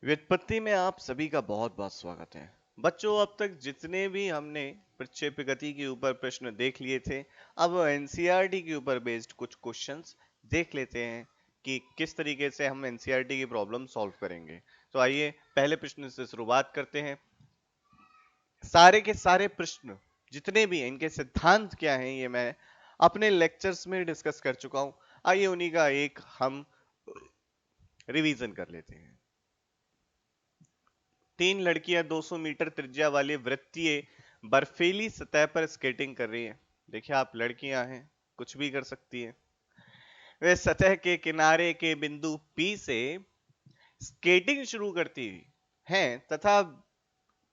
व्युत्पत्ति में आप सभी का बहुत बहुत स्वागत है। बच्चों, अब तक जितने भी हमने प्रक्षेप्य गति के ऊपर प्रश्न देख लिए थे, अब एनसीईआरटी के ऊपर बेस्ड कुछ क्वेश्चंस देख लेते हैं कि किस तरीके से हम एनसीईआरटी की प्रॉब्लम सॉल्व करेंगे। तो आइए पहले प्रश्न से शुरुआत करते हैं। सारे के सारे प्रश्न जितने भी हैं, इनके सिद्धांत क्या हैं, ये मैं अपने लेक्चर्स में डिस्कस कर चुका हूं। आइए उन्हीं का एक हम रिवीजन कर लेते हैं। तीन लड़कियां 200 मीटर त्रिज्या वाली वृत्तीय बर्फीली सतह पर स्केटिंग कर रही हैं। देखिए, आप लड़कियां हैं, कुछ भी कर सकती हैं। वे सतह के किनारे के बिंदु P से स्केटिंग शुरू करती हैं तथा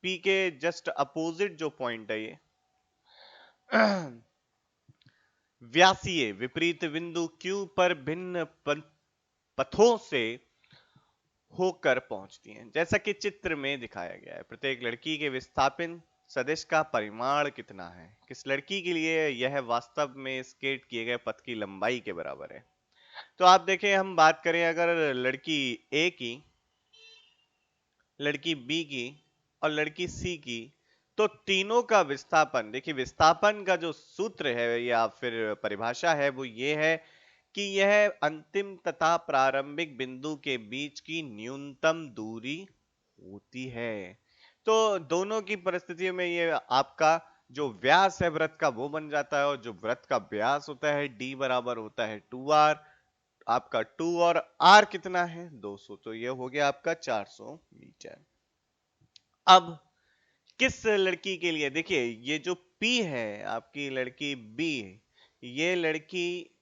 P के जस्ट अपोजिट जो पॉइंट है, ये व्यासीय विपरीत बिंदु Q पर भिन्न पथों से होकर पहुंचती हैं। जैसा कि चित्र में दिखाया गया है, प्रत्येक लड़की के विस्थापन सदिश का परिमाण कितना है। किस लड़की के लिए यह वास्तव में स्केट किए गए पथ की लंबाई के बराबर है। तो आप देखें, हम बात करें अगर लड़की ए की, लड़की बी की और लड़की सी की, तो तीनों का विस्थापन, देखिए विस्थापन का जो सूत्र है या फिर परिभाषा है वो ये है कि यह अंतिम तथा प्रारंभिक बिंदु के बीच की न्यूनतम दूरी होती है। तो दोनों की परिस्थितियों में ये आपका जो व्यास है वृत्त का वो बन जाता है, और जो वृत्त का व्यास होता है d बराबर होता है 2r। आपका 2 और r कितना है 200, तो ये हो गया आपका 400 मीटर। अब किस लड़की के लिए, देखिए ये जो P है आपकी लड़की B, ये लड़की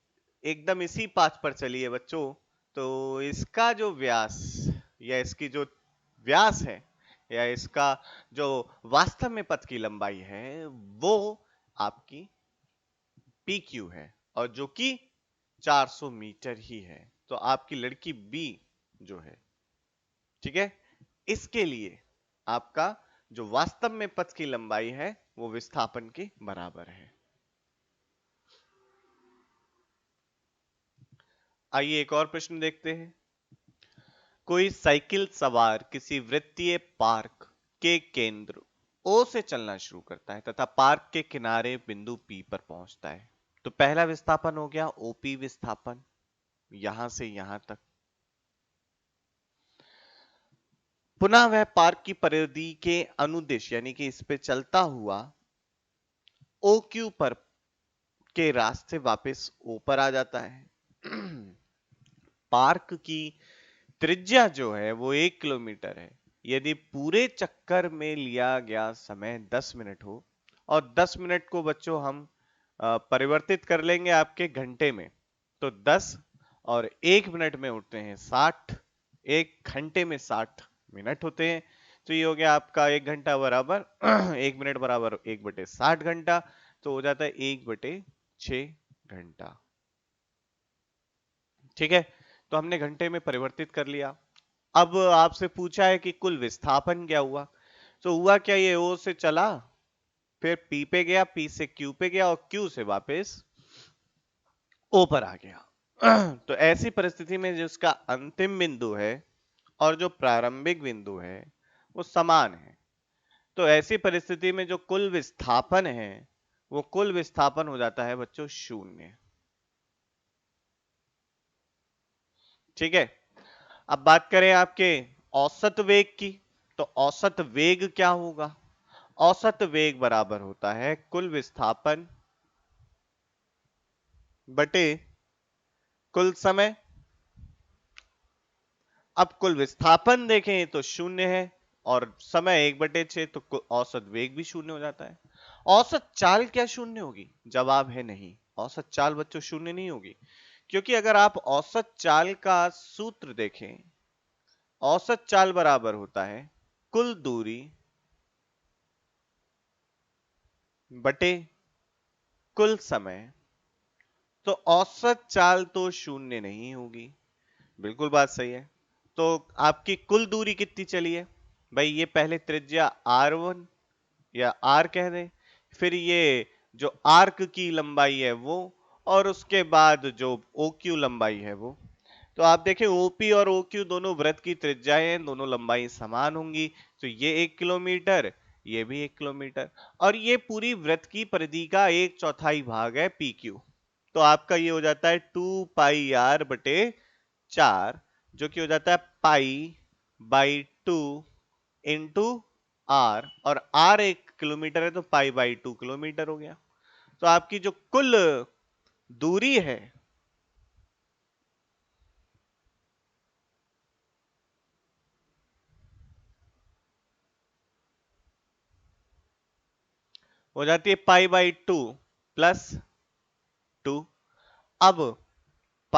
एकदम इसी पाथ पर चली है बच्चों। तो इसका जो व्यास या इसकी जो व्यास है या इसका जो वास्तव में पथ की लंबाई है वो आपकी PQ है, और जो कि 400 मीटर ही है। तो आपकी लड़की B जो है, ठीक है, इसके लिए आपका जो वास्तव में पथ की लंबाई है वो विस्थापन के बराबर है। आइए एक और प्रश्न देखते हैं। कोई साइकिल सवार किसी वृत्तीय पार्क के केंद्र O से चलना शुरू करता है तथा पार्क के किनारे बिंदु P पर पहुंचता है। तो पहला विस्थापन हो गया OP विस्थापन, यहां से यहां तक। पुनः वह पार्क की परिधि के अनुदिश यानी कि इस पे चलता हुआ OQ पर के रास्ते वापस ऊपर आ जाता है। पार्क की त्रिज्या जो है वो 1 किलोमीटर है। यदि पूरे चक्कर में लिया गया समय 10 मिनट हो, और 10 मिनट को बच्चों हम परिवर्तित कर लेंगे आपके घंटे में, तो 10 और 1 मिनट में उठते हैं 60, 1 घंटे में 60 मिनट होते हैं। तो ये हो गया आपका 1 घंटा बराबर 1 मिनट बराबर 1/60 घंटा। तो हो जाता है 1/6 घंटा। ठीक है, तो हमने घंटे में परिवर्तित कर लिया। अब आपसे पूछा है कि कुल विस्थापन क्या हुआ। तो हुआ क्या, ये ओ से चला, फिर पी पे गया, पी से क्यू पे गया और क्यू से वापस ओ पर आ गया। तो ऐसी परिस्थिति में जिसका अंतिम बिंदु है और जो प्रारंभिक बिंदु है वो समान है, तो ऐसी परिस्थिति में जो कुल विस्थापन है वो कुल विस्थापन हो जाता है बच्चों 0। ठीक है, अब बात करें आपके औसत वेग की। तो औसत वेग क्या होगा? औसत वेग बराबर होता है कुल विस्थापन बटे कुल समय। अब कुल विस्थापन देखें तो 0 है और समय 1/6, तो औसत वेग भी 0 हो जाता है। औसत चाल क्या 0 होगी? जवाब है नहीं, औसत चाल बच्चों 0 नहीं होगी। क्योंकि अगर आप औसत चाल का सूत्र देखें, औसत चाल बराबर होता है कुल दूरी बटे कुल समय। तो औसत चाल तो 0 नहीं होगी, बिल्कुल बात सही है। तो आपकी कुल दूरी कितनी चली है भाई? ये पहले त्रिज्या R1 या R कह दें, फिर ये जो आर्क की लंबाई है वो, और उसके बाद जो OQ लंबाई है वो। तो आप देखें ओपी और ओक्यू दोनों वृत्त की त्रिज्याएं हैं, दोनों लंबाई समान होंगी, तो ये 1 किलोमीटर, ये भी 1 किलोमीटर, और ये पूरी वृत्त की परिधि का 1/4 भाग है पी क्यू। तो आपका ये हो जाता है 2πr/4, जो कि हो जाता है π/2 इंटू आर, और आर 1 किलोमीटर है तो π/2 किलोमीटर हो गया। तो आपकी जो कुल दूरी है हो जाती है π/2 + 2। अब π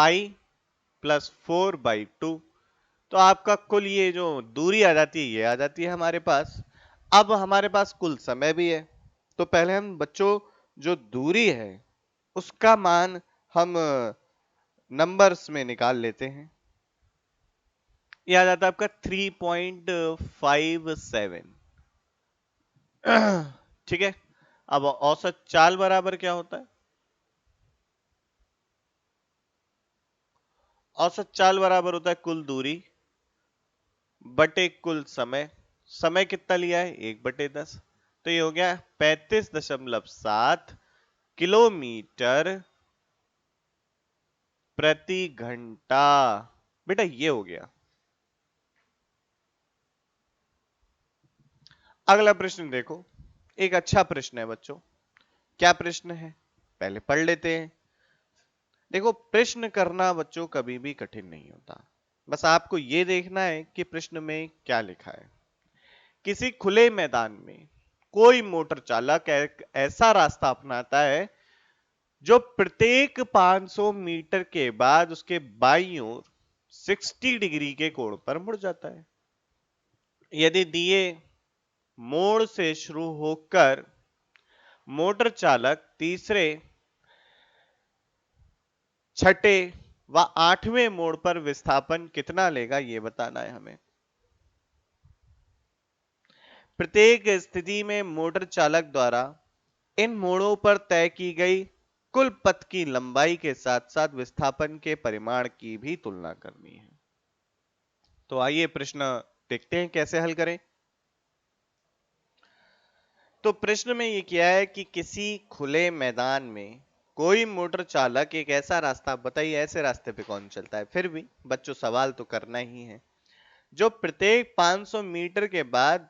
+4/2, तो आपका कुल ये जो दूरी आ जाती है ये आ जाती है हमारे पास। अब हमारे पास कुल समय भी है, तो पहले हम बच्चों जो दूरी है उसका मान हम नंबर्स में निकाल लेते हैं। ये आ जाता है आपका 3.57। ठीक है। अब औसत चाल बराबर क्या होता है? औसत चाल बराबर होता है कुल दूरी बटे कुल समय। समय कितना लिया है? 1/10। तो ये हो गया 35.7 किलोमीटर प्रति घंटा। बेटा ये हो गया। अगला प्रश्न देखो, एक अच्छा प्रश्न है बच्चों। क्या प्रश्न है पहले पढ़ लेते हैं। देखो, प्रश्न करना बच्चों कभी भी कठिन नहीं होता, बस आपको यह देखना है कि प्रश्न में क्या लिखा है। किसी खुले मैदान में कोई मोटर चालक एक ऐसा रास्ता अपनाता है जो प्रत्येक 500 मीटर के बाद उसके बाईं ओर 60 डिग्री के कोण पर मुड़ जाता है। यदि दिए मोड़ से शुरू होकर मोटर चालक तीसरे, छठे व आठवें मोड़ पर विस्थापन कितना लेगा ये बताना है हमें। प्रत्येक स्थिति में मोटर चालक द्वारा इन मोड़ों पर तय की गई कुल पथ की लंबाई के साथ साथ विस्थापन के परिमाण की भी तुलना करनी है। तो आइए प्रश्न देखते हैं कैसे हल करें। तो प्रश्न में ये किया है कि किसी खुले मैदान में कोई मोटर चालक एक ऐसा रास्ता, बताइए ऐसे रास्ते पे कौन चलता है, फिर भी बच्चों सवाल तो करना ही है, जो प्रत्येक 500 मीटर के बाद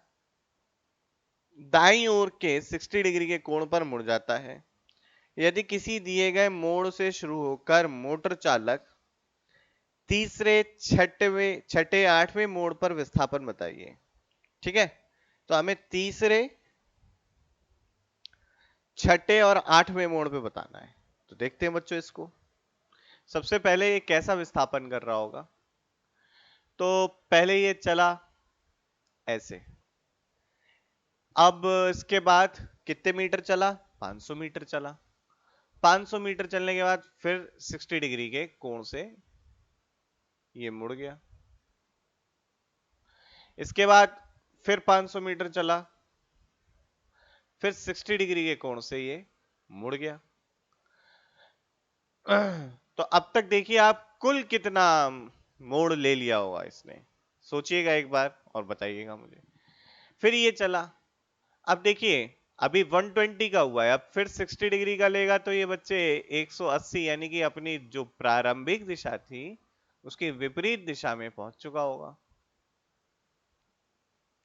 दाईं ओर के 60 डिग्री के कोण पर मुड़ जाता है। यदि किसी दिए गए मोड़ से शुरू होकर मोटर चालक तीसरे, छठे आठवें मोड़ पर विस्थापन बताइए। ठीक है, तो हमें तीसरे, छठे और आठवें मोड़ पे बताना है। तो देखते हैं बच्चों इसको। सबसे पहले ये कैसा विस्थापन कर रहा होगा? तो पहले ये चला ऐसे, अब इसके बाद कितने मीटर चला? 500 मीटर चला। 500 मीटर चलने के बाद फिर 60 डिग्री के कोण से ये मुड़ गया। इसके बाद फिर 500 मीटर चला, फिर 60 डिग्री के कोण से ये मुड़ गया। तो अब तक देखिए आप कुल कितना मोड़ ले लिया होगा इसने, सोचिएगा एक बार और बताइएगा मुझे। फिर ये चला, अब देखिए अभी 120 का हुआ है, अब फिर 60 डिग्री का लेगा तो ये बच्चे 180, यानी कि अपनी जो प्रारंभिक दिशा थी उसकी विपरीत दिशा में पहुंच चुका होगा।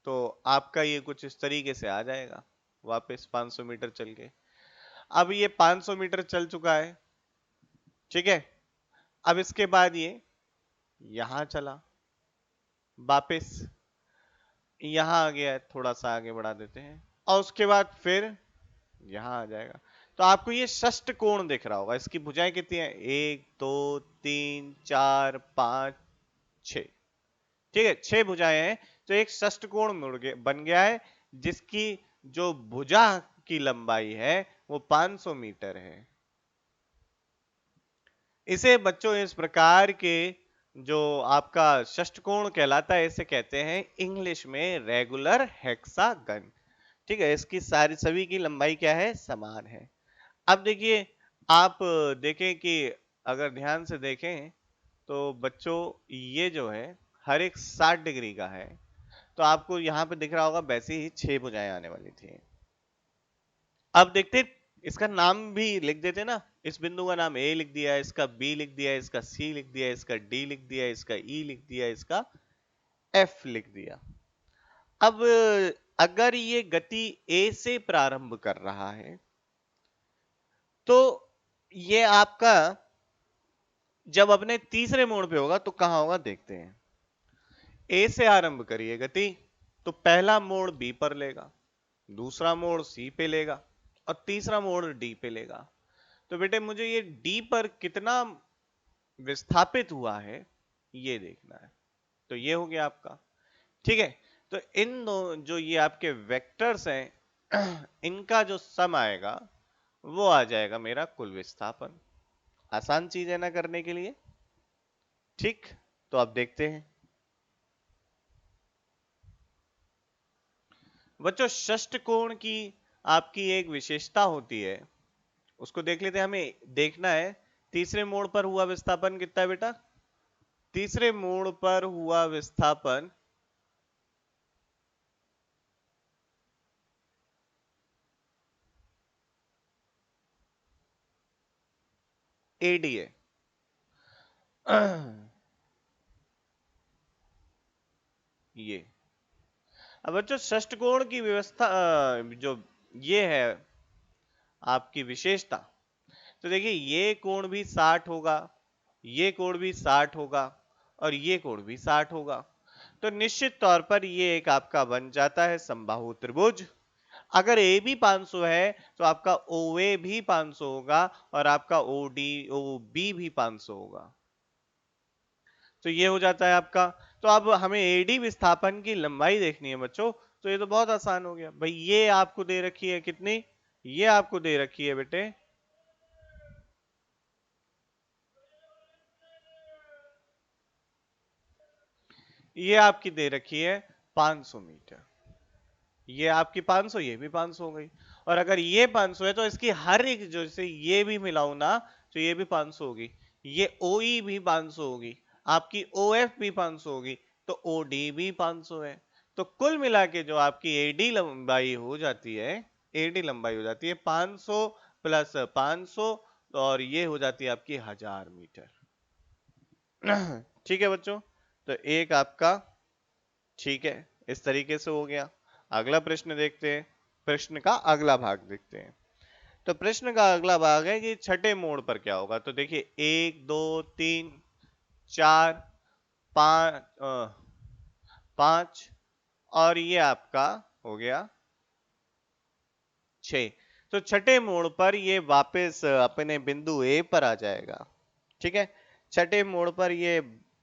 तो आपका ये कुछ इस तरीके से आ जाएगा वापस 500 मीटर चल के। अब ये 500 मीटर चल चुका है, ठीक है। अब इसके बाद ये यहां चला, वापस यहां आ गया है, थोड़ा सा आगे बढ़ा देते हैं, और उसके बाद फिर यहां आ जाएगा। तो आपको ये षष्ठ कोण दिख रहा होगा। इसकी भुजाएं कितनी है? 1 2 3 4 5 6। ठीक है, 6 भुजाएं हैं, तो एक षष्ठ कोण बन गया है, जिसकी जो भुजा की लंबाई है वो 500 मीटर है। इसे बच्चों इस प्रकार के जो आपका षष्ठकोण कहलाता है, इसे कहते हैं इंग्लिश में रेगुलर हेक्सागन। ठीक है, इसकी सारी सभी की लंबाई क्या है? समान है। अब देखिए, आप देखें कि अगर ध्यान से देखें तो बच्चों ये जो है हर एक 60 डिग्री का है, तो आपको यहाँ पे दिख रहा होगा वैसे ही 6 भुजाएं आने वाली थी। अब देखते इसका नाम भी लिख देते ना, इस बिंदु का नाम ए लिख दिया, इसका बी लिख दिया, इसका सी लिख दिया, इसका डी लिख दिया, इसका ई लिख दिया, इसका एफ लिख दिया। अब अगर ये गति ए से प्रारंभ कर रहा है तो ये आपका जब अपने तीसरे मोड़ पे होगा तो कहां होगा देखते हैं। ए से आरंभ करिए गति, तो पहला मोड़ बी पर लेगा, दूसरा मोड़ सी पे लेगा और तीसरा मोड़ डी पे लेगा। तो बेटे मुझे ये डी पर कितना विस्थापित हुआ है ये देखना है। तो ये हो गया आपका, ठीक है। तो इन दो जो ये आपके वेक्टर्स हैं इनका जो सम आएगा वो आ जाएगा मेरा कुल विस्थापन। आसान चीज है ना करने के लिए, ठीक। तो आप देखते हैं बच्चों, षष्ठकोण की आपकी एक विशेषता होती है, उसको देख लेते हैं। हमें देखना है तीसरे मोड़ पर हुआ विस्थापन कितना है बेटा। तीसरे मोड़ पर हुआ विस्थापन एडी है। ये अब बच्चों षष्ठकोण की व्यवस्था जो ये है आपकी विशेषता, तो देखिए ये कोण भी 60 होगा, ये कोण भी 60 होगा और ये कोण भी 60 होगा। तो निश्चित तौर पर ये एक आपका बन जाता है समबाहु त्रिभुज। अगर ए भी 500 है तो आपका ओ ए भी 500 होगा और आपका ओ डी ओ बी भी 500 होगा। तो ये हो जाता है आपका। तो अब हमें एडी विस्थापन की लंबाई देखनी है बच्चों, तो ये तो बहुत आसान हो गया भाई। ये आपको दे रखी है कितनी, ये आपको दे रखी है बेटे ये आपकी दे रखी है 500 मीटर। ये आपकी 500, ये भी 500 हो गई। और अगर ये 500 है तो इसकी हर एक जो से ये भी मिलाऊ ना, तो ये भी 500 होगी, ये ओ ई भी 500 होगी, आपकी ओ एफ भी 500 होगी, तो ओ डी भी 500 है। तो कुल मिला के जो आपकी एडी लंबाई हो जाती है, एडी लंबाई हो जाती है 500 प्लस 500, और ये हो जाती है आपकी 1000 मीटर। ठीक है बच्चों, तो एक आपका ठीक है इस तरीके से हो गया। अगला प्रश्न देखते हैं, प्रश्न का अगला भाग देखते हैं। तो प्रश्न का अगला भाग है कि छठे मोड़ पर क्या होगा। तो देखिए 1 2 3 4 5 5 और ये आपका हो गया 6। तो छठे मोड़ पर ये वापस अपने बिंदु ए पर आ जाएगा, ठीक है। छठे मोड़ पर ये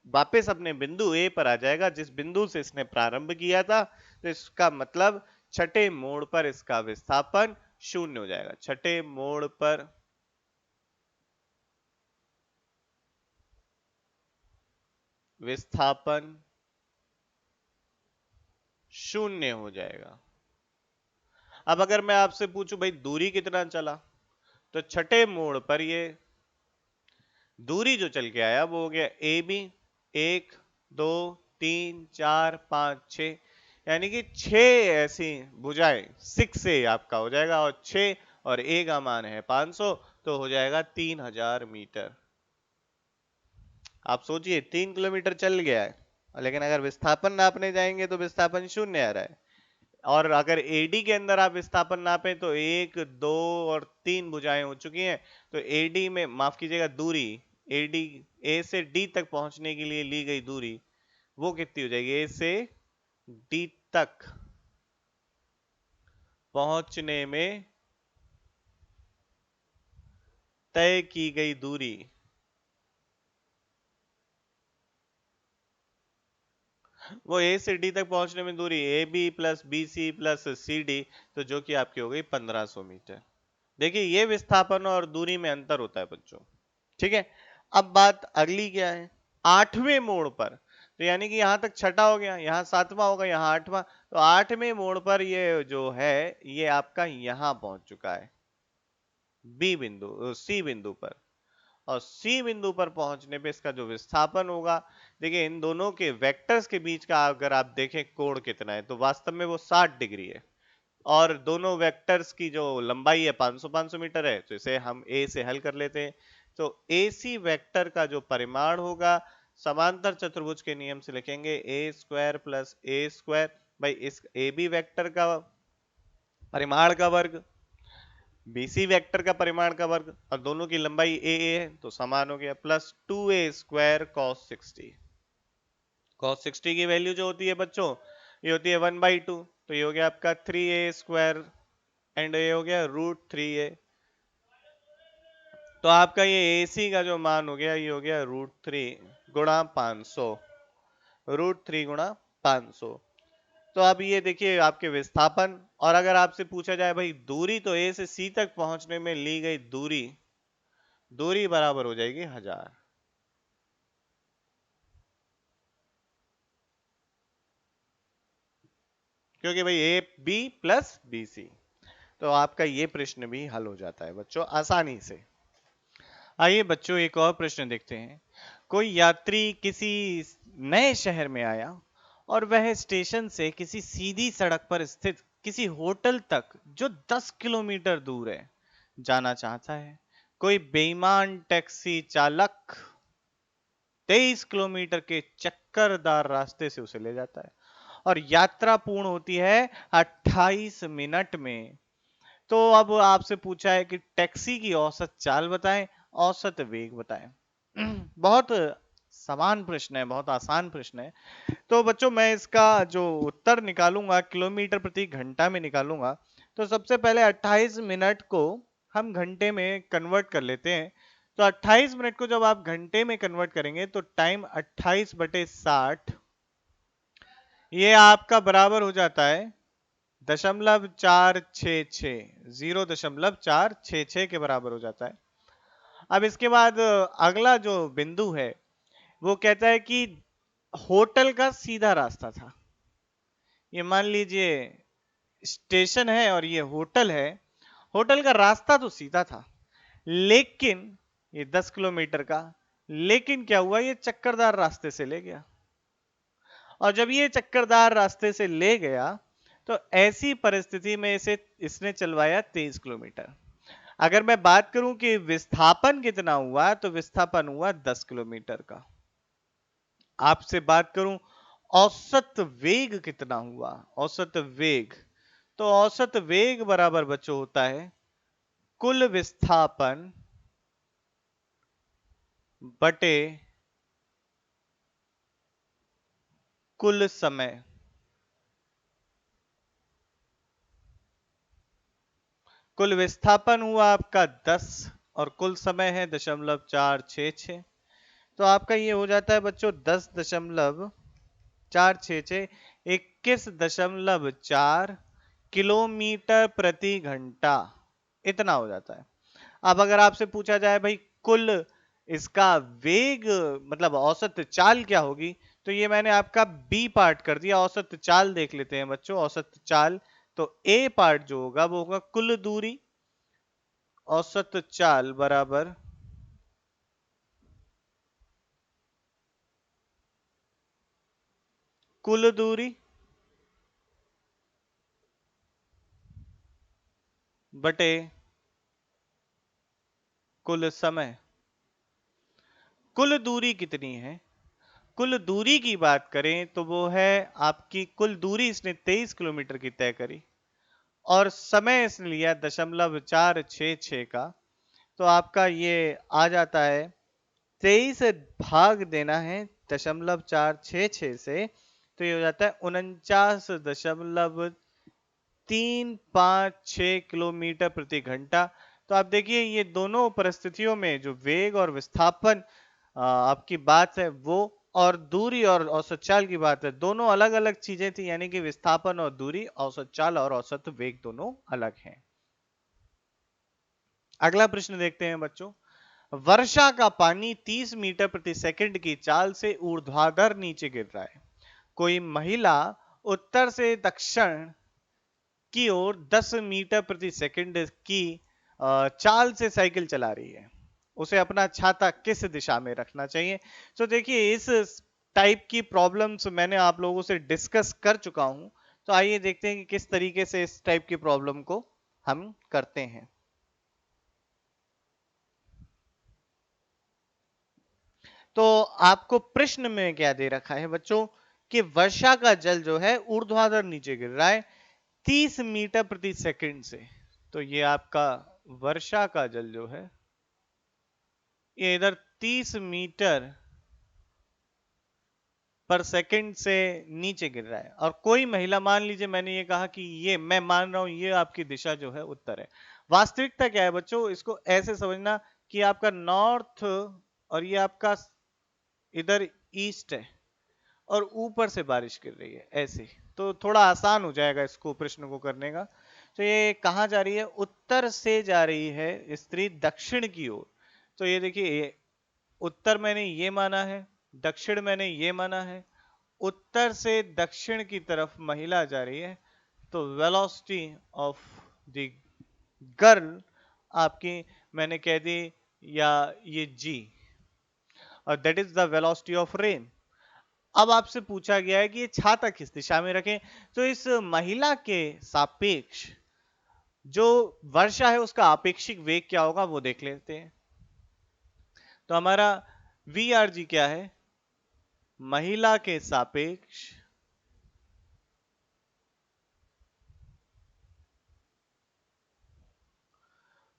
वापस अपने बिंदु ए पर आ जाएगा जिस बिंदु से इसने प्रारंभ किया था। तो इसका मतलब छठे मोड़ पर इसका विस्थापन 0 हो जाएगा। छठे मोड़ पर विस्थापन 0 हो जाएगा। अब अगर मैं आपसे पूछूं भाई दूरी कितना चला, तो छठे मोड़ पर ये दूरी जो चल के आया वो हो गया ए बी, 1 2 3 4 5 6, यानी कि 6 ऐसी भुजाएं 6 से आपका हो जाएगा। और 6 और ए का मान है 500, तो हो जाएगा 3000 मीटर। आप सोचिए 3 किलोमीटर चल गया है, लेकिन अगर विस्थापन नापने जाएंगे तो विस्थापन 0 आ रहा है। और अगर एडी के अंदर आप विस्थापन नापें तो 1 2 और 3 भुजाएं हो चुकी हैं। तो एडी में माफ कीजिएगा दूरी, एडी ए से डी तक पहुंचने के लिए ली गई दूरी वो कितनी हो जाएगी, ए से डी तक पहुंचने में तय की गई दूरी, वो ए से डी तक पहुंचने में दूरी A B plus B C plus C D, तो जो कि आपकी हो गई 1500 मीटर। देखिए ये विस्थापन और दूरी में अंतर होता है बच्चों, ठीक है। अब बात अगली क्या है, आठवें मोड़ पर, तो यानी कि यहां तक छठा हो गया, यहां सातवां होगा, यहां आठवां। तो आठवें मोड़ पर ये जो है ये आपका यहां पहुंच चुका है बी बिंदु सी बिंदु पर। और सी बिंदु पर पहुंचने पे इसका जो विस्थापन होगा, देखिए इन दोनों के वेक्टर्स के बीच का अगर आप देखें कोण कितना है, तो वास्तव में वो 60 डिग्री है। और दोनों वेक्टर्स की जो लंबाई है 500 मीटर है, तो इसे हम ए से हल कर लेते हैं। तो ए सी वेक्टर का जो परिमाण होगा, समांतर चतुर्भुज के नियम से लिखेंगे ए स्क्वायर प्लस ए स्क्वायर भाई इस ए बी वेक्टर का परिमाण का वर्ग, बीसी वेक्टर का परिमाण का वर्ग, और दोनों की लंबाई ए है तो समान हो गया, प्लस 2a² cos 60। cos 60 की वैल्यू जो होती है बच्चों, ये होती है 1/2, तो ये हो गया आपका 3a² एंड ये हो गया √3a। तो आपका ये AC का जो मान हो गया, ये हो गया √3 गुणा 500, √3 गुणा 500। तो अब ये देखिए आपके विस्थापन, और अगर आपसे पूछा जाए भाई दूरी, तो A से C तक पहुंचने में ली गई दूरी, दूरी बराबर हो जाएगी 1000। क्योंकि भाई A B plus B C, तो आपका ये प्रश्न भी हल हो जाता है बच्चों आसानी से। आइए बच्चों एक और प्रश्न देखते हैं। कोई यात्री किसी नए शहर में आया और वह स्टेशन से किसी सीधी सड़क पर स्थित किसी होटल तक जो 10 किलोमीटर दूर है जाना चाहता है। कोई बेईमान टैक्सी चालक 23 किलोमीटर के चक्करदार रास्ते से उसे ले जाता है और यात्रा पूर्ण होती है 28 मिनट में। तो अब आपसे पूछा है कि टैक्सी की औसत चाल बताएं, औसत वेग बताएं। बहुत समान प्रश्न है, बहुत आसान प्रश्न है। तो बच्चों मैं इसका जो उत्तर निकालूंगा किलोमीटर प्रति घंटा में निकालूंगा। तो सबसे पहले 28 मिनट को हम घंटे में कन्वर्ट कर लेते हैं। तो 28 मिनट को जब आप घंटे में कन्वर्ट करेंगे तो टाइम 28/60 ये आपका बराबर हो जाता है 0.466, 0.466 के बराबर हो जाता है। अब इसके बाद अगला जो बिंदु है वो कहता है कि होटल का सीधा रास्ता था। ये मान लीजिए स्टेशन है और ये होटल है, होटल का रास्ता तो सीधा था, लेकिन ये 10 किलोमीटर का, लेकिन क्या हुआ, ये चक्करदार रास्ते से ले गया। और जब ये चक्करदार रास्ते से ले गया तो ऐसी परिस्थिति में इसे इसने चलवाया 23 किलोमीटर। अगर मैं बात करूं कि विस्थापन कितना हुआ, तो विस्थापन हुआ 10 किलोमीटर का। आपसे बात करूं औसत वेग कितना हुआ, औसत वेग, तो औसत वेग बराबर बच्चों होता है कुल विस्थापन बटे कुल समय। कुल विस्थापन हुआ आपका 10 और कुल समय है 0.466। तो आपका ये हो जाता है बच्चों 10.466, 21.4 किलोमीटर प्रति घंटा, इतना हो जाता है। अब अगर आपसे पूछा जाए भाई कुल इसका वेग मतलब औसत चाल क्या होगी, तो ये मैंने आपका बी पार्ट कर दिया। औसत चाल देख लेते हैं बच्चों, औसत चाल। तो ए पार्ट जो होगा वो होगा कुल दूरी, औसत चाल बराबर कुल दूरी बटे कुल समय। कुल दूरी कितनी है, कुल दूरी की बात करें तो वो है आपकी कुल दूरी इसने 23 किलोमीटर की तय करी और समय इसने लिया 0.466 का। तो आपका ये आ जाता है 23 भाग देना है 0.466 से, तो ये हो जाता है 49.356 किलोमीटर प्रति घंटा। तो आप देखिए ये दोनों परिस्थितियों में जो वेग और विस्थापन आपकी बात है वो, और दूरी और औसत चाल की बात है, दोनों अलग अलग चीजें थी, यानी कि विस्थापन और दूरी, औसत चाल और औसत वेग दोनों अलग हैं। अगला प्रश्न देखते हैं बच्चों। वर्षा का पानी 30 मीटर प्रति सेकंड की चाल से ऊर्ध्वाधर नीचे गिर रहा है। कोई महिला उत्तर से दक्षिण की ओर 10 मीटर प्रति सेकंड की चाल से साइकिल चला रही है। उसे अपना छाता किस दिशा में रखना चाहिए। तो देखिए इस टाइप की प्रॉब्लम्स मैंने आप लोगों से डिस्कस कर चुका हूं। तो आइए देखते हैं कि किस तरीके से इस टाइप की प्रॉब्लम को हम करते हैं। तो आपको प्रश्न में क्या दे रखा है बच्चों कि वर्षा का जल जो है ऊर्ध्वाधर नीचे गिर रहा है 30 मीटर प्रति सेकंड से। तो ये आपका वर्षा का जल जो है ये इधर 30 मीटर पर सेकंड से नीचे गिर रहा है और कोई महिला, मान लीजिए मैंने ये कहा कि ये मैं मान रहा हूं ये आपकी दिशा जो है उत्तर है। वास्तविकता क्या है बच्चों, इसको ऐसे समझना कि आपका नॉर्थ और ये आपका इधर ईस्ट है और ऊपर से बारिश गिर रही है ऐसे। तो थोड़ा आसान हो जाएगा इसको प्रश्न को करने का। तो ये कहाँ जा रही है, उत्तर से जा रही है स्त्री दक्षिण की ओर। तो ये देखिए ये उत्तर मैंने ये माना है, दक्षिण मैंने ये माना है, उत्तर से दक्षिण की तरफ महिला जा रही है। तो वेलोसिटी ऑफ द गर्ल आपकी मैंने कह दी या ये जी, और that is the velocity of rain. अब आपसे पूछा गया है कि ये छाता किस दिशा में रखें। तो इस महिला के सापेक्ष जो वर्षा है उसका आपेक्षिक वेग क्या होगा वो देख लेते हैं। तो हमारा वी आर जी क्या है, महिला के सापेक्ष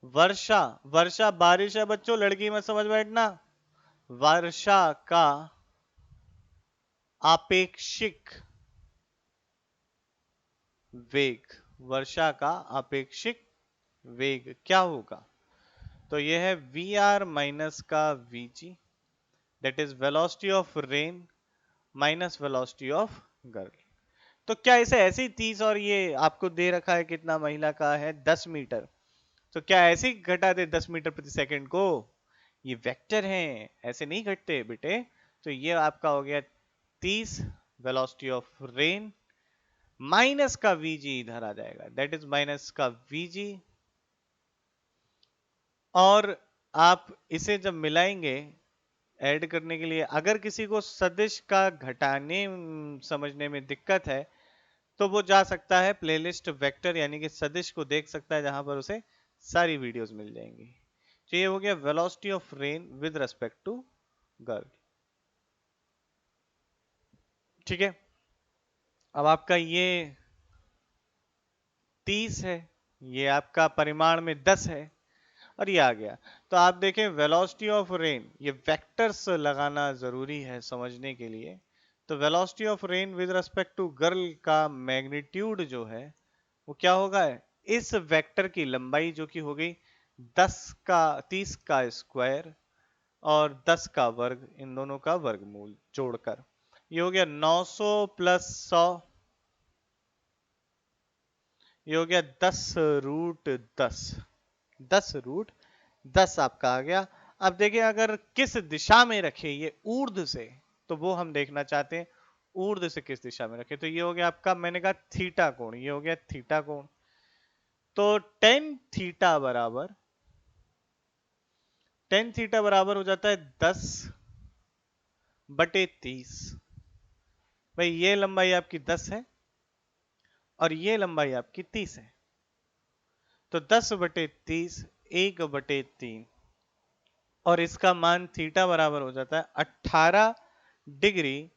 वर्षा, वर्षा बारिश है बच्चों, लड़की में समझ बैठना, वर्षा का आपेक्षिक वेग, वर्षा का आपेक्षिक वेग क्या होगा। तो यह है वी आर माइनस का we ji, that is velocity of rain minus velocity of girl. तो क्या इसे ऐसे ही 30 और ये आपको दे रखा है कितना महिला का है 10 मीटर, तो क्या ऐसे ही घटा दे 10 मीटर प्रति सेकंड को, ये वेक्टर हैं ऐसे नहीं घटते बेटे। तो ये आपका हो गया 30 वेलोसिटी ऑफ रेन माइनस का वीजी इधर आ जाएगा, दैट इज माइनस का वीजी। और आप इसे जब मिलाएंगे ऐड करने के लिए, अगर किसी को सदिश का घटाने समझने में दिक्कत है तो वो जा सकता है प्लेलिस्ट वेक्टर यानी कि सदिश को देख सकता है, जहां पर उसे सारी वीडियोस मिल जाएंगी। तो ये हो गया velocity of rain with respect to girl. ठीक है, अब आपका ये 30 है, ये आपका परिमाण में 10 है और ये आ गया। तो आप देखें वेलोसिटी ऑफ रेन, ये वेक्टर्स लगाना जरूरी है समझने के लिए। तो velocity of rain with respect to girl का मैग्नीट्यूड जो है वो क्या होगा, इस वेक्टर की लंबाई जो कि हो गई 10 का 30 का स्क्वायर और 10 का वर्ग, इन दोनों का वर्गमूल जोड़कर ये हो गया 900 प्लस 100, ये हो गया 10 रूट 10, 10 रूट 10 आपका आ गया। अब देखिए अगर किस दिशा में रखे ये ऊर्ध्व से, तो वो हम देखना चाहते हैं ऊर्ध्व से किस दिशा में रखे। तो ये हो गया आपका मैंने कहा थीटा कोण, ये हो गया थीटा कोण। तो टेन थीटा बराबर हो जाता है 10/30। भाई ये लंबाई आपकी 10 है और ये लंबाई आपकी 30 है। तो 10/30 1/3 और इसका मान थीटा बराबर हो जाता है 18 डिग्री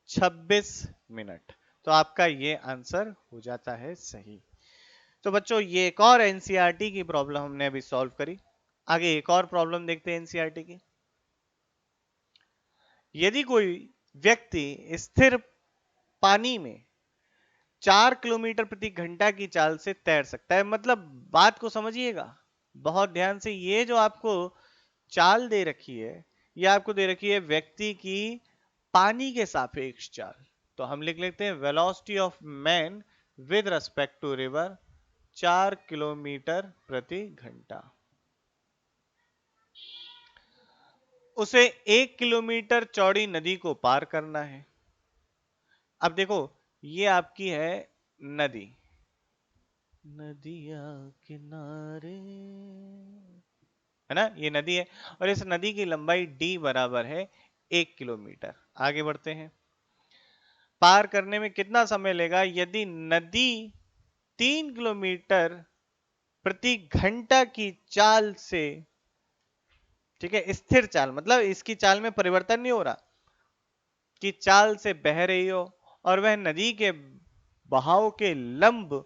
26 मिनट। तो आपका ये आंसर हो जाता है सही। तो बच्चों ये एक और एनसीईआरटी की प्रॉब्लम हमने अभी सॉल्व करी। आगे एक और प्रॉब्लम देखते हैं एनसीईआरटी की। यदि कोई व्यक्ति स्थिर पानी में 4 किलोमीटर प्रति घंटा की चाल से तैर सकता है, मतलब बात को समझिएगा बहुत ध्यान से। ये जो आपको चाल दे रखी है ये आपको दे रखी है व्यक्ति की पानी के सापेक्ष चाल। तो हम लिख लेते हैं velocity of man with respect to river 4 kilometer प्रति घंटा। उसे 1 किलोमीटर चौड़ी नदी को पार करना है। अब देखो ये आपकी है नदी, नदिया किनारे है ना, ये नदी है और इस नदी की लंबाई d बराबर है 1 किलोमीटर। आगे बढ़ते हैं। पार करने में कितना समय लेगा यदि नदी 3 किलोमीटर प्रति घंटा की चाल से, ठीक है, स्थिर चाल मतलब इसकी चाल में परिवर्तन नहीं हो रहा, की चाल से बह रही हो और वह नदी के बहाव के लंब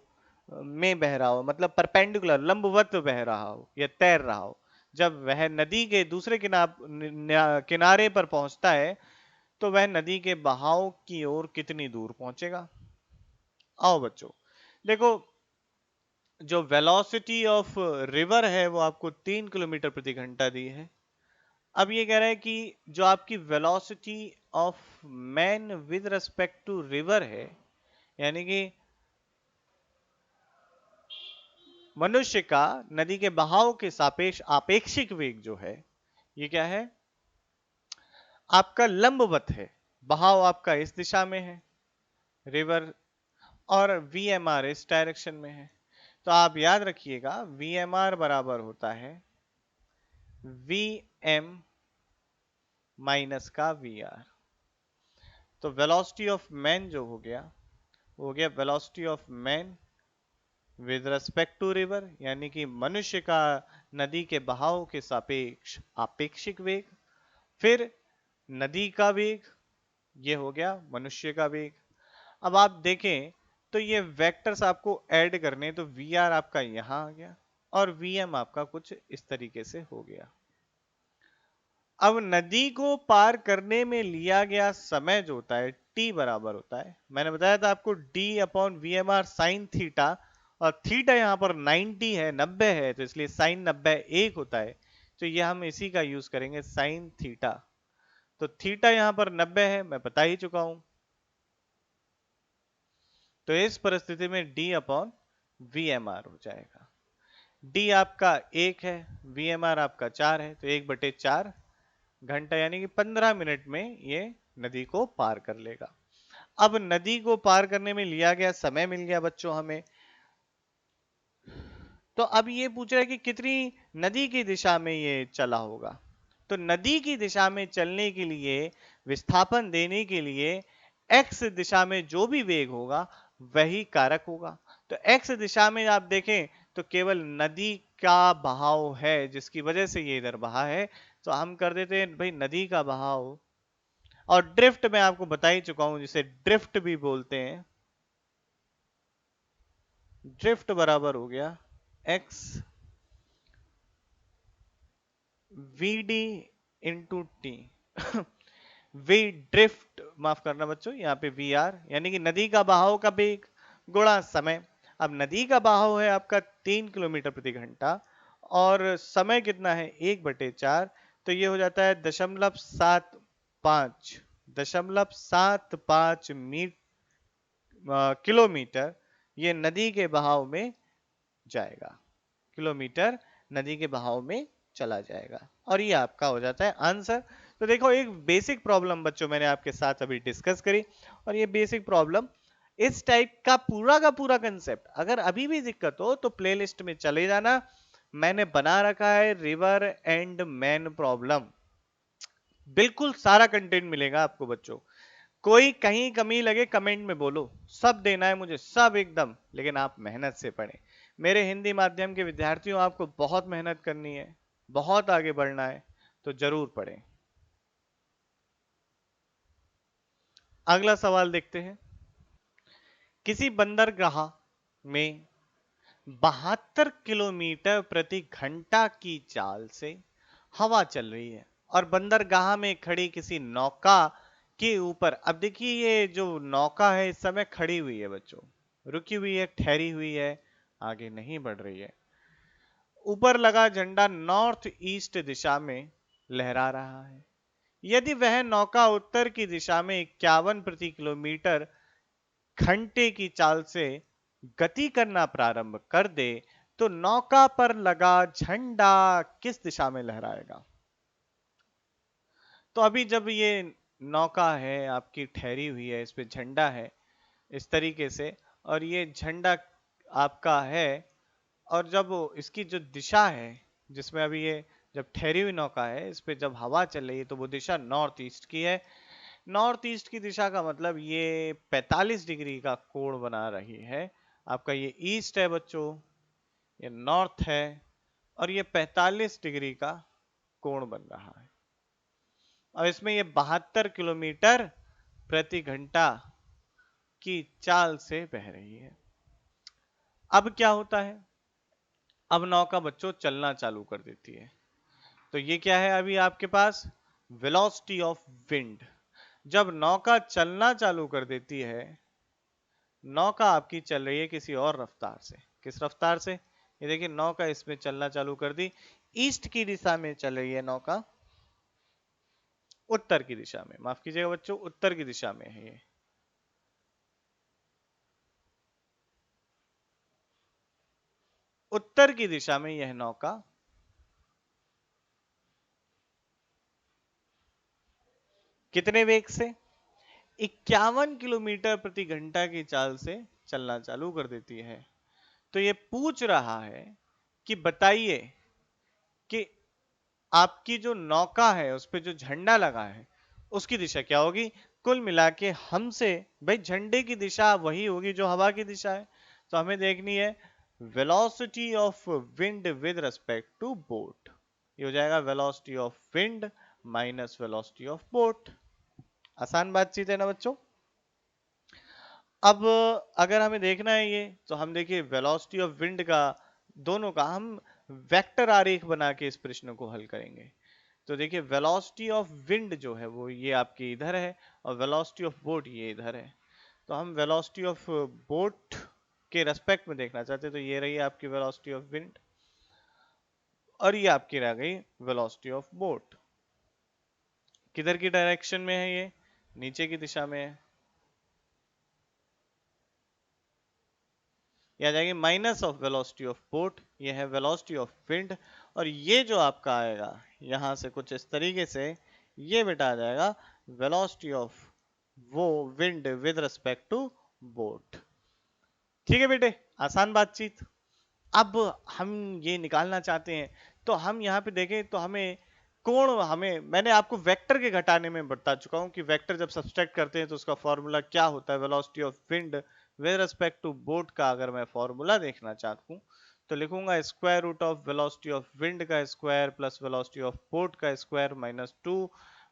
में बह रहा हो, मतलब परपेंडिकुलर लंबवत बह रहा हो या तैर रहा हो। जब वह नदी के दूसरे किनारे पर पहुंचता है तो वह नदी के बहाव की ओर कितनी दूर पहुंचेगा। आओ बच्चों देखो, जो वेलोसिटी ऑफ रिवर है वो आपको 3 किलोमीटर प्रति घंटा दी है। अब ये कह रहा है कि जो आपकी velocity of man with respect to river है, यानी कि मनुष्य का नदी के बहाव के सापेक्ष आपेक्षिक वेग जो है, ये क्या है, आपका लंबवत है। बहाव आपका इस दिशा में है रिवर, और VMR इस डायरेक्शन में है। तो आप याद रखिएगा VMR बराबर होता है VM माइनस का VR। तो वेलोसिटी ऑफ मैन जो हो गया velocity of man with respect to river, यानी कि मनुष्य का नदी के बहाव के सापेक्ष आपेक्षिक वेग, फिर नदी का वेग, ये हो गया मनुष्य का वेग। अब आप देखें तो ये वेक्टर्स आपको ऐड करने, तो VR आपका यहां आ गया और VM आपका कुछ इस तरीके से हो गया। अब नदी को पार करने में लिया गया समय जो होता है t बराबर होता है, मैंने बताया था आपको d upon VMR sine theta, और थीटा यहाँ पर 90 है, 90 है, तो इसलिए साइन 90 1 होता है। तो ये हम इसी का यूज करेंगे साइन थीटा। तो थीटा यहाँ पर 90 है, मैं बता ही चुका हूं। तो इस परिस्थिति में d अपॉन VMR हो जाएगा। d आपका 1 है, VMR आपका 4 है, तो 1/4 घंटा, यानी कि 15 मिनट में ये नदी को पार कर लेगा। अब नदी को पार करने में लिया गया समय मिल गया बच्चों हमें। तो अब ये पूछ रहा है कि कितनी नदी की दिशा में ये चला होगा। तो नदी की दिशा में चलने के लिए, विस्थापन देने के लिए x दिशा में जो भी वेग होगा वही कारक होगा। तो x दिशा में आप देखें तो केवल नदी का बहाव है जिसकी वजह से ये इधर बहा है, तो हम कर देते हैं भाई नदी का बहाव। और ड्रिफ्ट मैं आपको बता ही चुका हूं, जिसे ड्रिफ्ट भी बोलते हैं। ड्रिफ्ट बराबर हो गया x vd into T. V drift, माफ करना बच्चों, यहाँ पे VR यानी कि नदी का बहाव का वेग गुणा समय। अब नदी का बहाव है आपका 3 किलोमीटर प्रति घंटा और समय कितना है 1/4, तो ये हो जाता है 0.75 0.75 किलोमीटर ये नदी के बहाव में जाएगा, किलोमीटर नदी के बहाव में चला जाएगा। और ये आपका हो जाता है आंसर। तो देखो एक बेसिक प्रॉब्लम बच्चों मैंने आपके साथ अभी डिस्कस करी, और ये बेसिक प्रॉब्लम इस टाइप का पूरा कंसेप्ट अगर अभी भी दिक्कत हो तो प्लेलिस्ट में चले जाना, मैंने बना रखा है रिवर एंड मैन प्रॉब्लम। बिल्कुल सारा कंटेंट मिलेगा आपको बच्चों। कोई कहीं कमी लगे कमेंट में बोलो, सब देना है मुझे, सब एकदम, लेकिन आप मेहनत से पढ़ें। मेरे हिंदी माध्यम के विद्यार्थियों, आपको बहुत मेहनत करनी है, बहुत आगे बढ़ना है, तो जरूर पढ़ें। अगला सवाल देखते हैं। किसी बंदरगाह में 72 किलोमीटर प्रति घंटा की चाल से हवा चल रही है और बंदरगाह में खड़ी किसी नौका के ऊपर, अब देखिए ये जो नौका है इस समय खड़ी हुई है बच्चों, रुकी हुई है, ठहरी हुई है, आगे नहीं बढ़ रही है। ऊपर लगा झंडा नॉर्थ ईस्ट दिशा में लहरा रहा है। यदि वह नौका उत्तर की दिशा में 51 प्रति किलोमीटर घंटे की चाल से गति करना प्रारंभ कर दे तो नौका पर लगा झंडा किस दिशा में लहराएगा। तो अभी जब ये नौका है आपकी ठहरी हुई है, इस पे झंडा है इस तरीके से, और ये झंडा आपका है, और जब इसकी जो दिशा है जिसमें अभी ये जब ठहरी हुई नौका है, इस पे जब हवा चल रही है तो वो दिशा नॉर्थ ईस्ट की है। नॉर्थ ईस्ट की दिशा का मतलब ये 45 डिग्री का कोण बना रही है। आपका ये ईस्ट है बच्चों, ये नॉर्थ है, और ये 45 डिग्री का कोण बन रहा है। और इसमें ये 72 किलोमीटर प्रति घंटा की चाल से बह रही है। अब क्या होता है, अब नौका बच्चों चलना चालू कर देती है। तो ये क्या है अभी आपके पास, वेलोसिटी ऑफ विंड। जब नौका चलना चालू कर देती है, नौका आपकी चल रही है किसी और रफ्तार से। किस रफ्तार से, ये देखिए नौका इसमें चलना चालू कर दी, ईस्ट की दिशा में चल रही है नौका, उत्तर की दिशा में, माफ कीजिएगा बच्चों, उत्तर की दिशा में है ये। उत्तर की दिशा में यह नौका कितने वेग से, 51 किलोमीटर प्रति घंटा की चाल से चलना चालू कर देती है। तो ये पूछ रहा है कि बताइए कि आपकी जो नौका है उस पे जो झंडा लगा है उसकी दिशा क्या होगी। कुल मिला के हमसे भाई झंडे की दिशा वही होगी जो हवा की दिशा है। तो हमें देखनी है velocity of wind with respect to boat. ये हो जाएगा velocity of wind minus velocity of boat. आसान बातचीत है ना बच्चों। अब अगर हमें देखना है ये, तो हम देखिए वेलोसिटी ऑफ विंड का, दोनों का हम वेक्टर आरेख बना के इस प्रश्न को हल करेंगे। तो देखिए वेलोसिटी ऑफ विंड जो है वो ये आपकी इधर है, और वेलोसिटी ऑफ बोट ये इधर है। तो हम वेलोसिटी ऑफ बोट के रेस्पेक्ट में देखना चाहते हैं, तो ये रही आपकी वेलोसिटी ऑफ विंड, और ये आपकी रह गई वेलोसिटी ऑफ बोट। किधर की डायरेक्शन में है ये, नीचे की दिशा में है। ये आ जाएगी minus of velocity of boat, ये है वेलोसिटी ऑफ विंड, और ये जो आपका आएगा यहां से कुछ इस तरीके से, ये बेटा आ जाएगा वेलोसिटी ऑफ वो wind with respect to boat. ठीक है बेटे, आसान बातचीत। अब हम ये निकालना चाहते हैं, तो हम यहाँ पे देखें तो हमें कोण, हमें मैंने आपको वेक्टर के घटाने में बता चुका हूं कि वेक्टर जब सब्सट्रैक्ट करते हैं तो उसका फॉर्मूला क्या होता है। Velocity of wind with respect to boat का अगर मैं फॉर्मूला देखना चाहता हूं तो लिखूंगा square root of velocity of wind का square plus velocity of boat का square minus 2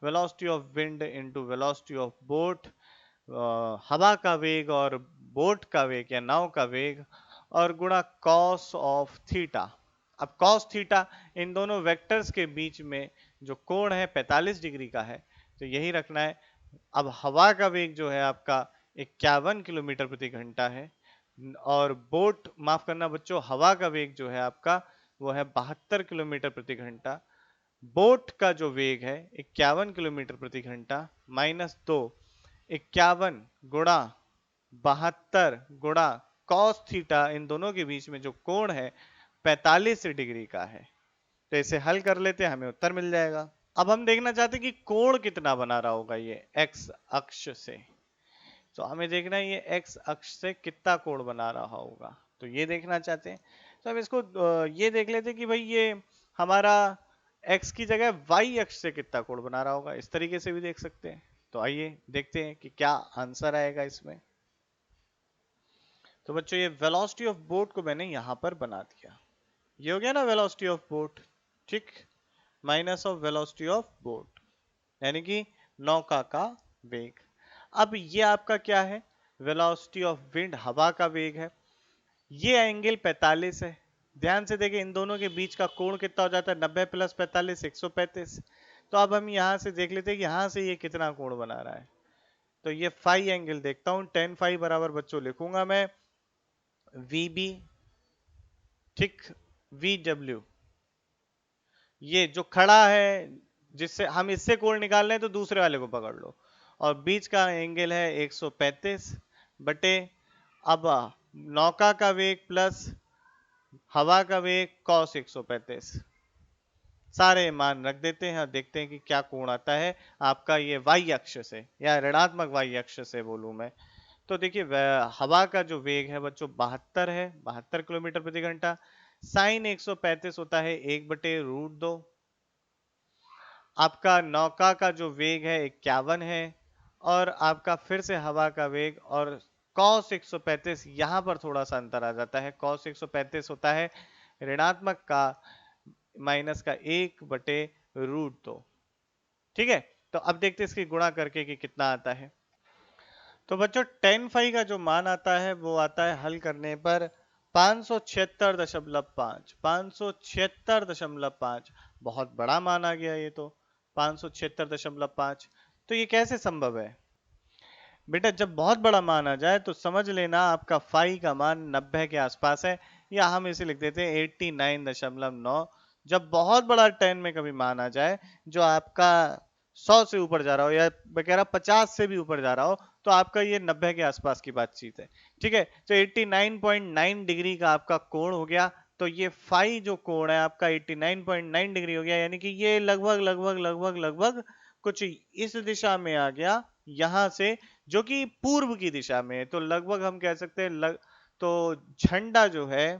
velocity of wind into velocity of boat, हवा का वेग और बोट का वेग या नाव का वेग, और गुणा कॉस ऑफ थीटा। अब कॉस थीटा इन दोनों वेक्टर्स के बीच में जो कोण है 45 डिग्री का है, तो यही रखना है। अब हवा का वेग जो है आपका 51 किलोमीटर प्रति घंटा है, और बोट, माफ करना बच्चों, हवा का वेग जो है आपका वो है 72 किलोमीटर प्रति घंटा। बोट का जो वेग है 51 किलोमीटर प्रति घंटा माइनस 2, 51 गुणा 72 गुणा कॉस थीटा, इन दोनों के बीच में जो कोण है 45 डिग्री का है। तो इसे हल कर लेते हैं, हमें उत्तर मिल जाएगा। अब हम देखना चाहते हैं कि कोण कितना बना रहा होगा ये एक्स अक्ष से। तो हमें देखना है ये एक्स अक्ष से कितना कोण बना रहा होगा, तो ये देखना चाहते हैं। तो हम इसको ये देख लेते हैं कि भाई ये हमारा एक्स की जगह वाई अक्ष से कितना कोण बना रहा होगा, इस तरीके से भी देख सकते हैं। तो आइए देखते हैं कि क्या आंसर आएगा इसमें। तो बच्चों ये वेलोसिटी ऑफ बोट को मैंने यहां पर बना दिया, ये हो गया ना वेलोसिटी ऑफ बोट, ठीक, minus of velocity of boat यानी कि नौका का वेग। अब ये आपका क्या है, वेलोसिटी ऑफ विंड हवा का वेग है। ये एंगल 45 है, ध्यान से देखें इन दोनों के बीच का कोण कितना हो जाता है, 90 प्लस 45 135। तो अब हम यहां से देख लेते हैं कि यहां से ये कितना कोण बना रहा है। तो ये फाई एंगल देखता हूं, टेन फाई बराबर बच्चों लिखूंगा मैं वी बी, ठीक, वी डब्ल्यू, ये जो खड़ा है, जिससे हम इससे कोण निकाल रहे हैं तो दूसरे वाले को पकड़ लो, और बीच का एंगल है 135 बटे, अब नौका का वेग प्लस हवा का वेग कॉस 135, सारे मान रख देते हैं और देखते हैं कि क्या कोण आता है आपका ये वाई अक्ष से या ऋणात्मक वाई अक्ष से बोलूं मैं। तो देखिए हवा का जो वेग है बच्चों 72 है, 72 किलोमीटर प्रति घंटा। साइन 135 होता है 1/√2, आपका नौका का जो वेग है 51 है, और आपका फिर से हवा का वेग, और cos 135, यहां पर थोड़ा सा अंतर आ जाता है। cos 135 होता है ऋणात्मक का माइनस का 1/√2। ठीक है, तो अब देखते हैं इसकी गुणा करके कि कितना आता है। तो बच्चों tan फाई का जो मान आता है वो आता है हल करने पर 576.5, 576.5। बहुत बड़ा मान आ गया ये तो, 576.5। तो ये कैसे संभव है बेटा? जब बहुत बड़ा मान आ जाए तो समझ लेना आपका फाई का मान 90 के आसपास है, या हम इसे लिख देते हैं 89.9। जब बहुत बड़ा 10 में कभी मान आ जाए जो आपका 100 से ऊपर जा रहा हो, या मैं कह रहा 50 से भी ऊपर जा रहा हो, तो आपका ये 90 के आसपास की बातचीत है। ठीक है, तो 89.9 डिग्री का आपका कोण हो गया। तो ये फाई जो कोण है आपका 89.9 डिग्री हो गया, यानी कि ये लगभग लगभग लगभग लगभग कुछ इस दिशा में आ गया यहां से, जो कि पूर्व की दिशा में है। तो लगभग हम कह सकते हैं तो झंडा जो है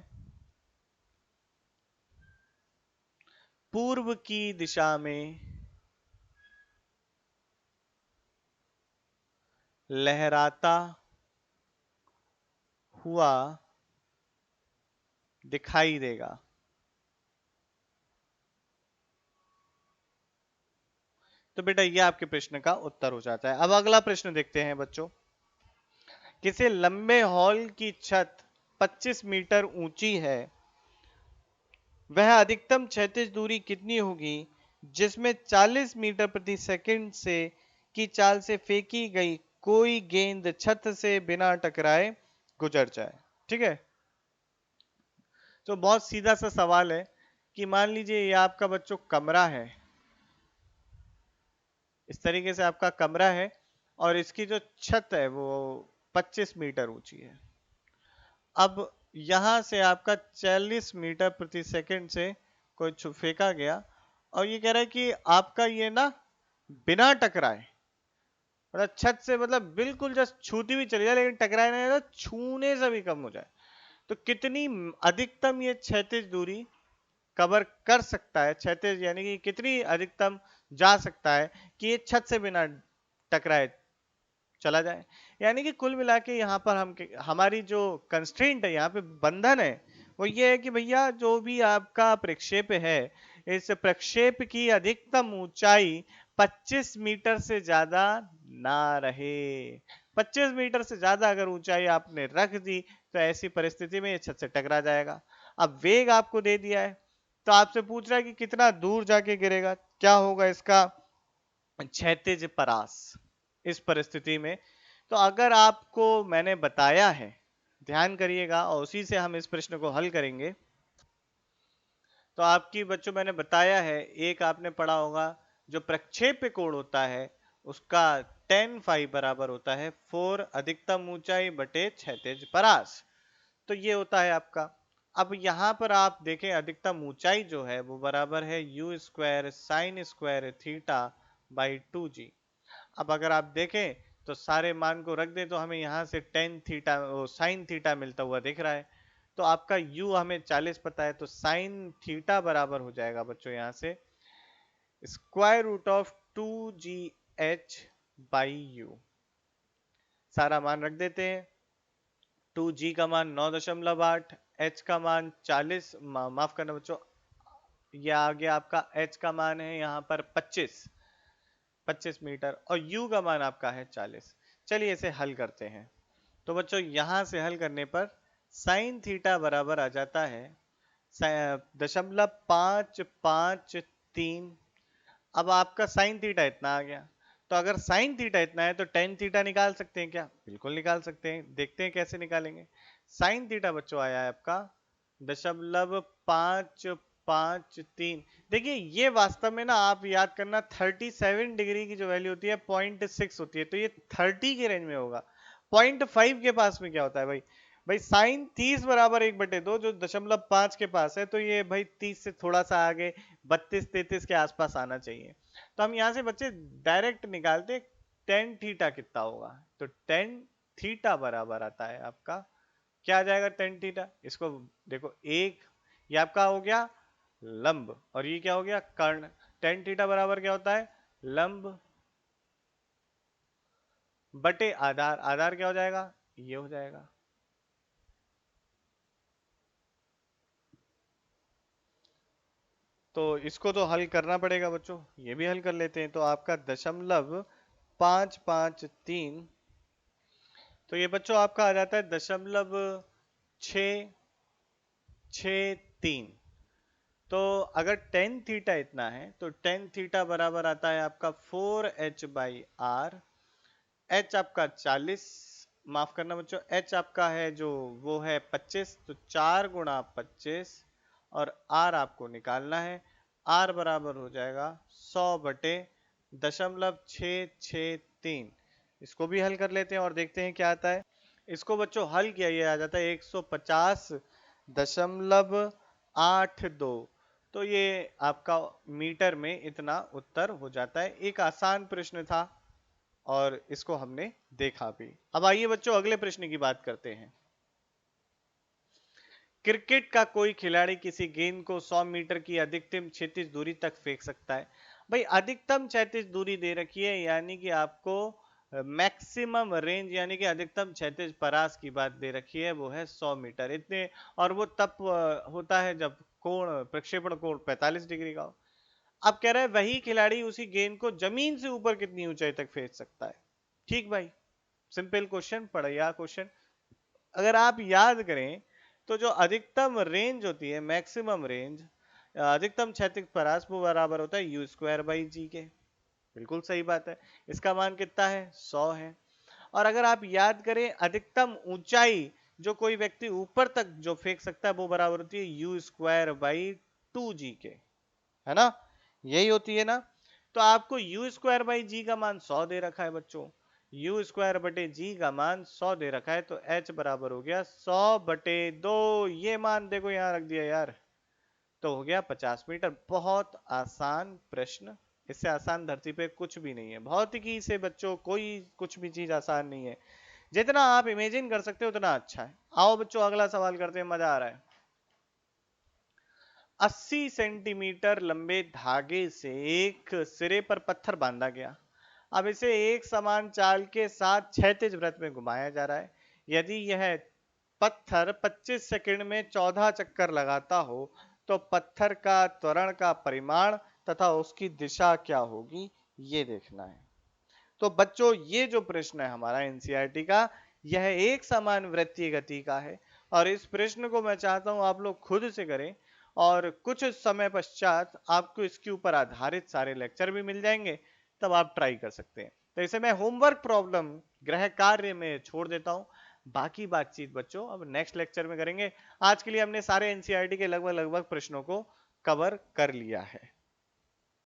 पूर्व की दिशा में लहराता हुआ दिखाई देगा। तो बेटा ये आपके प्रश्न का उत्तर हो जाता है। अब अगला प्रश्न देखते हैं बच्चों। किसी लंबे हॉल की छत 25 मीटर ऊंची है, वह अधिकतम क्षैतिज दूरी कितनी होगी जिसमें 40 मीटर प्रति सेकंड से की चाल से फेंकी गई कोई गेंद छत से बिना टकराए गुजर जाए? ठीक है, तो बहुत सीधा सा सवाल है कि मान लीजिए ये आपका बच्चों कमरा है, इस तरीके से आपका कमरा है, और इसकी जो छत है वो 25 मीटर ऊंची है। अब यहां से आपका 40 मीटर प्रति सेकंड से कोई फेंका गया, और ये कह रहा है कि आपका ये ना बिना टकराए, मतलब छत से, मतलब बिल्कुल जस्ट छूती हुई चली जाए, लेकिन टकराए ना, छूने से भी कम हो जाए। तो कितनी अधिकतम ये क्षैतिज दूरी कवर कर सकता है, क्षैतिज यानी कि कितनी अधिकतम जा सकता है कि ये छत से बिना टकराए चला जाए? यानी कि कुल मिला के यहाँ पर हम हमारी जो कंस्ट्रेंट है, यहाँ पे बंधन है, वो ये है कि भैया जो भी आपका प्रक्षेप है, इस प्रक्षेप की अधिकतम ऊंचाई 25 मीटर से ज्यादा ना रहे। 25 मीटर से ज्यादा अगर ऊंचाई आपने रख दी तो ऐसी परिस्थिति में ये छत से टकरा जाएगा। अब वेग आपको दे दिया है, तो आपसे पूछ रहा है कि कितना दूर जाके गिरेगा, क्या होगा इसका क्षैतिज परास इस परिस्थिति में। तो अगर आपको मैंने बताया है, ध्यान करिएगा, और उसी से हम इस प्रश्न को हल करेंगे। तो आपकी बच्चों मैंने बताया है, एक आपने पढ़ा होगा जो प्रक्षेप्य कोण होता है उसका tan फाई बराबर होता है 4 अधिकतम ऊंचाई बटे क्षैतिज परास। तो ये होता है आपका। अब यहां पर आप देखें अधिकतम ऊंचाई जो है वो बराबर है you square sine square theta by 2g। अब अगर आप देखें तो सारे मान को रख दें तो हमें यहाँ से टेन थीटा साइन थीटा मिलता हुआ दिख रहा है। तो आपका u हमें 40 पता है, तो साइन थीटा बराबर हो जाएगा बच्चों यहाँ से square root of 2gh by U. सारा मान रख देते हैं। 2g का मान 9.8, h का मान 40, माफ करना बच्चों, यह आ गया आपका h का मान है यहाँ पर 25 मीटर, और u का मान आपका है 40। चलिए इसे हल करते हैं। तो बच्चों यहां से हल करने पर साइन थीटा बराबर आ जाता है 0.553। अब आपका साइन थीटा इतना आ गया, तो अगर साइन थीटा इतना है तो टेन थीटा निकाल सकते हैं क्या? बिल्कुल निकाल सकते हैं। देखते हैं कैसे निकालेंगे। साइन थीटा बच्चों आया है आपका 0.553। देखिए ये वास्तव में ना, आप याद करना 37 डिग्री की जो वैल्यू होती है 0.6 होती है, तो ये 30 के रेंज में होगा। 0.5 के पास में क्या होता है भाई? भाई साइन 30 बराबर 1/2 जो 0.5 के पास है, तो ये भाई 30 से थोड़ा सा आगे 32-33 के आसपास आना चाहिए। तो हम यहाँ से बच्चे डायरेक्ट निकालते टेन थीटा कितना होगा। तो टेन थीटा बराबर आता है आपका, क्या आ जाएगा टेन थीटा? इसको देखो, एक ये आपका हो गया लंब, और ये क्या हो गया कर्ण। टेन थीटा बराबर क्या होता है, लंब बटे आधार, आधार क्या हो जाएगा, ये हो जाएगा। तो इसको तो हल करना पड़ेगा बच्चों, ये भी हल कर लेते हैं। तो आपका 0.553, तो ये बच्चों आपका आ जाता है 0.663। तो अगर टेन थीटा इतना है तो टेन थीटा बराबर आता है आपका 4h/r। एच आपका 40, माफ करना बच्चों, एच आपका है जो वो है 25, तो 4 × 25, और आर आपको निकालना है। आर बराबर हो जाएगा 100/0.663। इसको भी हल कर लेते हैं और देखते हैं क्या आता है। इसको बच्चों हल किया, ये आ जाता है 150.82। तो ये आपका मीटर में इतना उत्तर हो जाता है। एक आसान प्रश्न था और इसको हमने देखा भी। अब आइए बच्चों अगले प्रश्न की बात करते हैं। क्रिकेट का कोई खिलाड़ी किसी गेंद को 100 मीटर की अधिकतम क्षैतिज दूरी तक फेंक सकता है। भाई अधिकतम क्षैतिज दूरी दे रखी है, यानी कि आपको मैक्सिमम रेंज यानी कि अधिकतम क्षैतिज परास की बात दे रखी है, वो है 100 मीटर इतने। और वो तब होता है जब कोण, प्रक्षेपण कोण 45 डिग्री का हो। अब कह रहा है वही खिलाड़ी उसी गेंद को जमीन से ऊपर कितनी ऊंचाई तक फेंक सकता है। ठीक भाई, सिंपल क्वेश्चन, पढ़िया क्वेश्चन। अगर आप याद करें तो जो अधिकतम रेंज होती है, मैक्सिमम रेंज, अधिकतम क्षैतिज परास, वो बराबर होता है u²/g के। बिल्कुल सही बात है। इसका मान कितना है, 100 है। और अगर आप याद करें अधिकतम ऊंचाई जो कोई व्यक्ति ऊपर तक जो फेंक सकता है वो बराबर होती है u²/2g के, है ना, यही होती है ना। तो आपको u²/g का मान 100 दे रखा है बच्चों, u²/g का मान 100 दे रखा है, तो h बराबर हो गया 100/2। ये मान देखो यहां रख दिया यार, तो हो गया 50 मीटर। बहुत आसान प्रश्न, इससे आसान धरती पे कुछ भी नहीं है। भौतिकी से बच्चों कोई कुछ भी चीज आसान नहीं है, जितना आप इमेजिन कर सकते हो उतना अच्छा है। आओ बच्चों अगला सवाल करते हैं, मजा आ रहा है। 80 सेंटीमीटर लंबे धागे से एक सिरे पर पत्थर बांधा गया। अब इसे एक समान चाल के साथ क्षैतिज वृत्त में घुमाया जा रहा है। यदि यह पत्थर 25 सेकंड में 14 चक्कर लगाता हो तो पत्थर का त्वरण का परिमाण तथा उसकी दिशा क्या होगी, ये देखना है। तो बच्चों ये जो प्रश्न है हमारा एनसीईआरटी का, यह एक समान वृत्तीय गति का है। और इस प्रश्न को मैं चाहता हूं आप लोग खुद से करें, और कुछ समय पश्चात आपको इसके ऊपर आधारित सारे लेक्चर भी मिल जाएंगे, तब आप ट्राई कर सकते हैं। तो इसे मैं होमवर्क प्रॉब्लम, गृह कार्य में छोड़ देता हूं। बाकी बातचीत बच्चों अब नेक्स्ट लेक्चर में करेंगे। आज के लिए हमने सारे एनसीईआरटी के लगभग लगभग प्रश्नों को कवर कर लिया है।